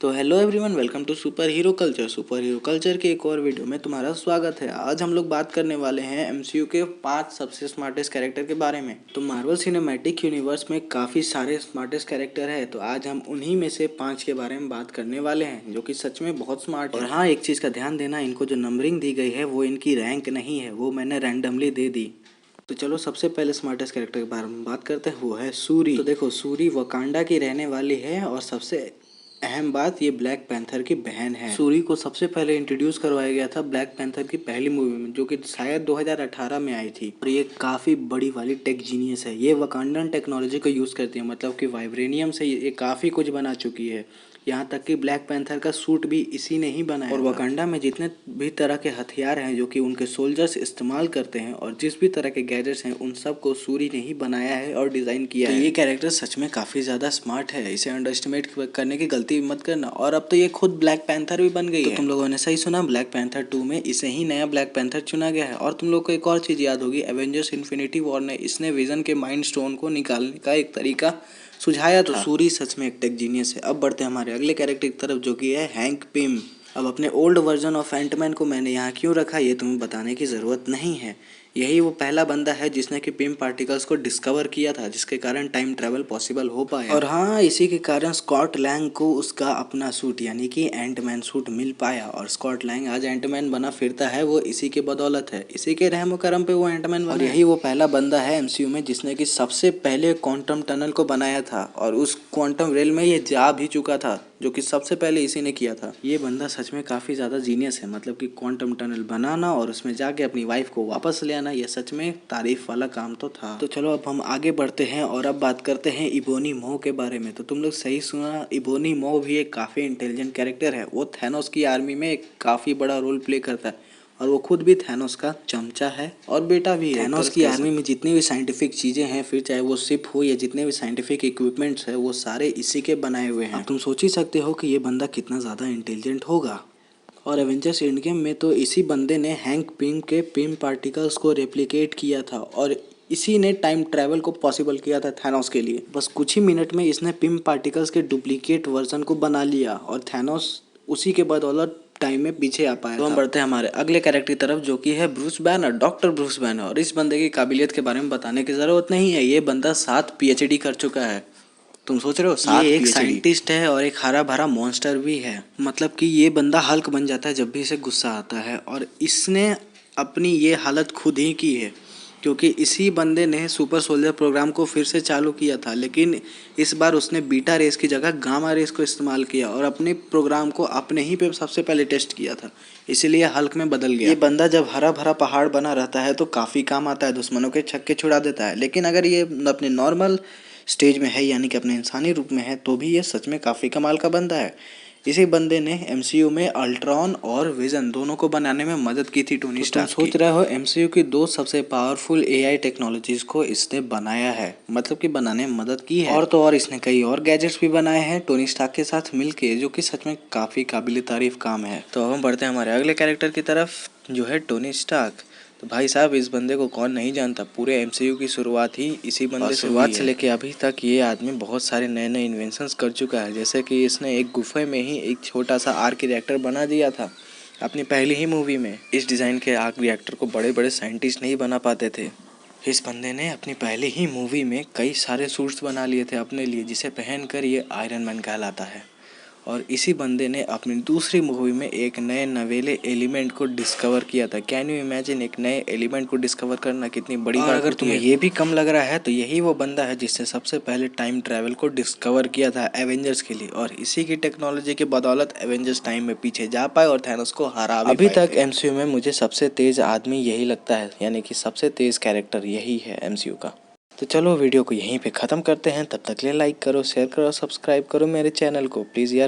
तो hello everyone, welcome to super hero culture. Super hero culture के एक और वीडियो में तुम्हारा स्वागत है। आज हम लोग बात करने वाले हैं एमसीयू के 5 सबसे स्मार्टेस्ट कैरेक्टर के बारे में। तो मार्वल सिनेमैटिक यूनिवर्स में काफ़ी सारे स्मार्टेस्ट कैरेक्टर है, तो आज हम उन्हीं में से 5 के बारे में बात करने वाले हैं जो कि सच में बहुत स्मार्ट है। और हाँ, एक चीज़ का ध्यान देना, इनको जो नंबरिंग दी गई है वो इनकी रैंक नहीं है, वो मैंने रैंडमली दे दी। तो चलो सबसे पहले स्मार्टेस्ट कैरेक्टर के बारे में बात करते हैं, वो है सूरी। तो देखो, सूरी वकांडा की रहने वाली है और सबसे अहम बात, ये ब्लैक पैंथर की बहन है। सूरी को सबसे पहले इंट्रोड्यूस करवाया गया था ब्लैक पैंथर की पहली मूवी में, जो कि शायद 2018 में आई थी। और ये काफ़ी बड़ी वाली टेक जीनियस है। ये वकांडन टेक्नोलॉजी को यूज़ करती है, मतलब कि वाइब्रेनियम से ये काफ़ी कुछ बना चुकी है। यहाँ तक कि ब्लैक पैंथर का सूट भी इसी ने ही बनाया। और वकांडा में जितने भी तरह के हथियार हैं जो कि उनके सोल्जर्स इस्तेमाल करते हैं, और जिस भी तरह के गैजेट्स हैं, उन सब को सूरी ने ही बनाया है और डिज़ाइन किया है। तो ये कैरेक्टर सच में काफ़ी ज़्यादा स्मार्ट है, इसे अंडर एस्टिमेट करने की गलती मत करना। और अब तो ये खुद ब्लैक पैंथर भी बन गई है। तुम लोगों ने सही सुना, ब्लैक पैंथर 2 में इसे ही नया ब्लैक पैंथर चुना गया है। और तुम लोग को एक और चीज़ याद होगी, एवेंजर्स इन्फिनिटी वॉर ने इसने विजन के माइंड स्टोन को निकालने का एक तरीका सुझाया। तो सूरी सच में एक टेक जीनियस है। अब बढ़ते हैं हमारे अगले कैरेक्टर की तरफ, जो कि है हैंक पिम। अब अपने ओल्ड वर्जन ऑफ एंटमैन को मैंने यहाँ क्यों रखा, ये तुम्हें बताने की ज़रूरत नहीं है। यही वो पहला बंदा है जिसने कि पिम पार्टिकल्स को डिस्कवर किया था, जिसके कारण टाइम ट्रैवल पॉसिबल हो पाया। और हाँ, इसी के कारण स्कॉट लैंग को उसका अपना सूट यानी कि एंटमैन सूट मिल पाया। और स्कॉट लैंग आज एंटमैन बना फिरता है, वो इसी के बदौलत है, इसी के रहम करम पे वो एंटमैन बना। और यही वो पहला बंदा है एमसीयू में जिसने कि सबसे पहले क्वांटम टनल को बनाया था, और उस क्वांटम रेल में ये जा भी चुका था, जो कि सबसे पहले इसी ने किया था। ये बंदा सच में काफ़ी ज़्यादा जीनियस है, मतलब कि क्वांटम टनल बनाना और उसमें जाके अपनी वाइफ को वापस ले आना, ये सच में तारीफ वाला काम तो था। तो चलो अब हम आगे बढ़ते हैं और अब बात करते हैं इबोनी मो के बारे में। तो तुम लोग सही सुना, इबोनी मो भी एक काफ़ी इंटेलिजेंट कैरेक्टर है। वो थैनोस की आर्मी में एक काफ़ी बड़ा रोल प्ले करता है, और वो खुद भी थैनोस का चमचा है और बेटा भी है। थैनोस की आर्मी में जितनी भी साइंटिफिक चीज़ें हैं, फिर चाहे वो शिप हो या जितने भी साइंटिफिक इक्विपमेंट्स है, वो सारे इसी के बनाए हुए हैं। अब तुम सोच ही सकते हो कि ये बंदा कितना ज़्यादा इंटेलिजेंट होगा। और एवेंजर्स एंड गेम में तो इसी बंदे ने हैंक पिम के पिम पार्टिकल्स को रेप्लिकेट किया था, और इसी ने टाइम ट्रैवल को पॉसिबल किया था थैनोस के लिए। बस कुछ ही मिनट में इसने पिम पार्टिकल्स के डुप्लीकेट वर्जन को बना लिया, और थैनोस उसी के बदौलत टाइम में पीछे आ पाया। तो हम बढ़ते हैं हमारे अगले कैरेक्टर की तरफ, जो कि है Bruce banner, doctor Bruce banner. और इस बंदे की काबिलियत के बारे में बताने की ज़रूरत नहीं है, ये बंदा 7 PhD कर चुका है। तुम सोच रहे हो, 7 ये एक साइंटिस्ट है और एक हरा भरा मॉन्स्टर भी है। मतलब कि ये बंदा हल्क बन जाता है जब भी इसे गुस्सा आता है, और इसने अपनी ये हालत खुद ही की है, क्योंकि इसी बंदे ने सुपर सोल्जर प्रोग्राम को फिर से चालू किया था, लेकिन इस बार उसने बीटा रेस की जगह गामा रेस को इस्तेमाल किया और अपने प्रोग्राम को अपने ही पे सबसे पहले टेस्ट किया था, इसीलिए हल्क में बदल गया। ये बंदा जब हरा भरा पहाड़ बना रहता है तो काफ़ी काम आता है, दुश्मनों के छक्के छुड़ा देता है। लेकिन अगर ये अपने नॉर्मल स्टेज में है, यानी कि अपने इंसानी रूप में है, तो भी ये सच में काफ़ी कमाल का बंदा है। इसी बंदे ने एमसीयू में अल्ट्रॉन और विजन दोनों को बनाने में मदद की थी टोनी स्टार्क की। सोच रहे हो, एमसीयू की 2 सबसे पावरफुल एआई टेक्नोलॉजीज को इसने बनाया है, मतलब कि बनाने में मदद की है। और तो और इसने कई और गैजेट्स भी बनाए हैं टोनी स्टार्क के साथ मिलके, जो कि सच में काफ़ी काबिल तारीफ काम है। तो अब हम बढ़ते हैं हमारे अगले कैरेक्टर की तरफ, जो है टोनी स्टार्क। तो भाई साहब, इस बंदे को कौन नहीं जानता, पूरे एमसीयू की शुरुआत ही इसी बंदे से शुरुआत से लेके अभी तक ये आदमी बहुत सारे नए नए इन्वेंशंस कर चुका है। जैसे कि इसने एक गुफे में ही एक छोटा सा आर्क रिएक्टर बना दिया था अपनी पहली ही मूवी में। इस डिज़ाइन के आर्क रिएक्टर को बड़े बड़े साइंटिस्ट नहीं बना पाते थे। इस बंदे ने अपनी पहली ही मूवी में कई सारे सूट्स बना लिए थे अपने लिए, जिसे पहनकर ये आयरन मैन कहलाता है। और इसी बंदे ने अपनी दूसरी मूवी में एक नए नवेले एलिमेंट को डिस्कवर किया था। कैन यू इमेजिन, एक नए एलिमेंट को डिस्कवर करना कितनी बड़ी बात। अगर तुम्हें ये भी कम लग रहा है, तो यही वो बंदा है जिसने सबसे पहले टाइम ट्रैवल को डिस्कवर किया था एवेंजर्स के लिए, और इसी की टेक्नोलॉजी की बदौलत एवेंजर्स टाइम में पीछे जा पाए और थैनोस को हरा भी। अभी तक एमसीयू में मुझे सबसे तेज आदमी यही लगता है, यानी कि सबसे तेज कैरेक्टर यही है एमसीयू का। तो चलो वीडियो को यहीं पे ख़त्म करते हैं, तब तक के लिए लाइक करो, शेयर करो, सब्सक्राइब करो मेरे चैनल को प्लीज़ यार।